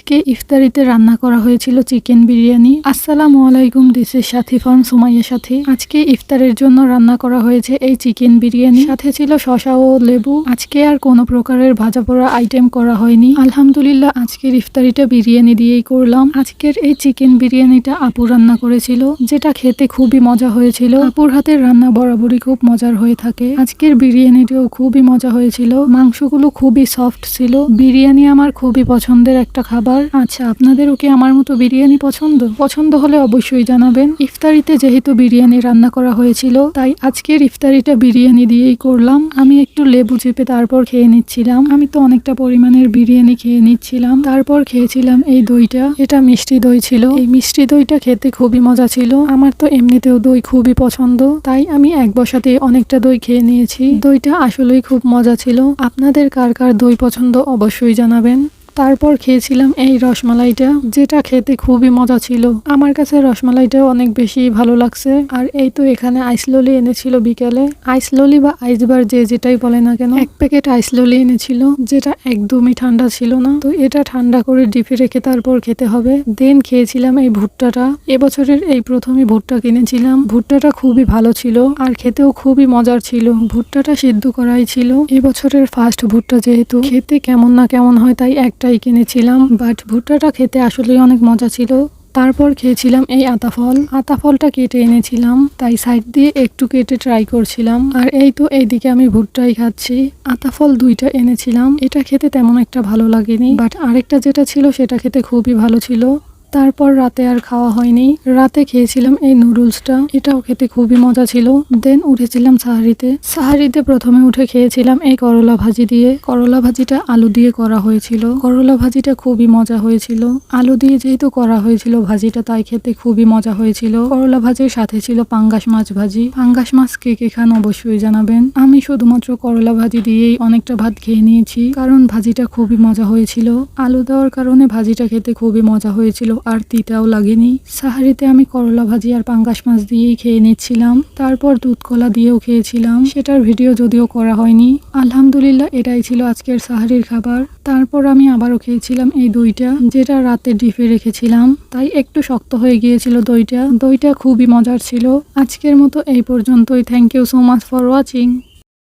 আজকে ইফতারিতে রান্না করা হয়েছিল চিকেন বিরিয়ানি। আসসালামু আলাইকুম, this is Sathi from Sumaiya সাথী। আজকে ইফতারের জন্য রান্না করা হয়েছে এই চিকেন বিরিয়ানি, সাথে ছিল শসা ও লেবু। আজকে আর কোনো প্রকারের ভাজা পোড়া আইটেম করা হয়নি। আলহামদুলিল্লাহ আজকের ইফতারিটা বিরিয়ানি দিয়েই করলাম। আজকের এই চিকেন বিরিয়ানিটা আপু রান্না করেছিল, যেটা খেতে খুবই মজা হয়েছিল। আপুর হাতের রান্না বরাবরই খুব মজার হয়ে থাকে। আজকের বিরিয়ানিটাও খুবই মজা হয়েছিল, মাংসগুলো খুবই সফট ছিল। বিরিয়ানি আমার খুবই পছন্দের একটা খাবার। আচ্ছা, আপনাদেরও কি আমার মতো বিরিয়ানি পছন্দ হলে অবশ্যই জানাবেন। ইফতারিতে যেহেতু বিরিয়ানি রান্না করা হয়েছিল, তাই আজকের ইফতারিটা বিরিয়ানি দিয়েই করলাম। আমি একটু লেবু চেপে তারপর খেয়ে নিচ্ছিলাম। আমি তো অনেকটা পরিমাণের বিরিয়ানি খেয়ে নিচ্ছিলাম। তারপর খেয়েছিলাম এই দইটা, এটা মিষ্টি দই ছিল। এই মিষ্টি দইটা খেতে খুবই মজা ছিল। আমার তো এমনিতেও দই খুবই পছন্দ, তাই আমি এক বসাতে অনেকটা দই খেয়ে নিয়েছি। দইটা আসলেই খুব মজা ছিল। আপনাদের কার কার দই পছন্দ অবশ্যই জানাবেন। তারপর খেয়েছিলাম এই রসমালাইটা, যেটা খেতে খুবই মজা ছিল। আমার কাছে রসমালাইটা অনেক বেশি ভালো লাগছে। আর এই তো এখানে আইস ললি এনেছিল বিকেলে। আইস ললি বা আইসবার যে যেটাই বলে না কেন, এক প্যাকেট আইস ললি এনেছিল, যেটা একদমই ঠান্ডা ছিল না। তো এটা ঠান্ডা করে ডিপে রেখে তারপর খেতে হবে। দেন খেয়েছিলাম এই ভুট্টাটা। এবছরের এই প্রথমই ভুট্টা কিনেছিলাম। ভুট্টাটা খুবই ভালো ছিল আর খেতেও খুবই মজার ছিল। ভুট্টাটা সিদ্ধ করাই ছিল। এবছরের ফার্স্ট ভুট্টা, যেহেতু খেতে কেমন না কেমন হয় তাই একটাই কিনেছিলাম, বাট ভুট্টাটা খেতে আসলেই অনেক মজা ছিল। তারপর খেয়েছিলাম এই আতাফলটা কেটে এনেছিলাম, তাই সাইড দিয়ে একটু কেটে ট্রাই করছিলাম। আর এই তো এইদিকে আমি ভুট্টাই খাচ্ছি। আতাফল 2টা এনেছিলাম, এটা খেতে তেমন একটা ভালো লাগেনি, বাট আরেকটা যেটা ছিল সেটা খেতে খুবই ভালো ছিল। তারপর রাতে আর খাওয়া হয়নি। রাতে খেয়েছিলাম এই নুডলসটা, এটাও খেতে খুবই মজা ছিল। দেন উঠেছিলাম সাহারিতে প্রথমে উঠে খেয়েছিলাম এই করলা ভাজি দিয়ে। করলা ভাজিটা আলু দিয়ে করা হয়েছিল। করলা ভাজিটা খুবই মজা হয়েছিল। আলু দিয়ে যেহেতু করা হয়েছিল ভাজিটা, তাই খেতে খুবই মজা হয়েছিল। করলা ভাজির সাথে ছিল পাঙ্গাস মাছ ভাজি। পাঙ্গাস মাছ কে কে খান অবশ্যই জানাবেন। আমি শুধুমাত্র করলা ভাজি দিয়েই অনেকটা ভাত খেয়ে নিয়েছি, কারণ ভাজিটা খুবই মজা হয়েছিল। আলু দেওয়ার কারণে ভাজিটা খেতে খুবই মজা হয়েছিল আর তিতাও লাগেনি। সাহারিতে আমি করলা ভাজি আর পাঙ্গাস মাছ দিয়েই খেয়ে নিচ্ছিলাম। তারপর দুধ কলা দিয়েও খেয়েছিলাম, সেটার ভিডিও যদিও করা হয়নি। আলহামদুলিল্লাহ এটাই ছিল আজকের সাহারির খাবার। তারপর আমি আবারও খেয়েছিলাম এই দইটা, যেটা রাতে ডিপে রেখেছিলাম, তাই একটু শক্ত হয়ে গিয়েছিল দইটা খুবই মজার ছিল। আজকের মতো এই পর্যন্তই। Thank you so much for watching.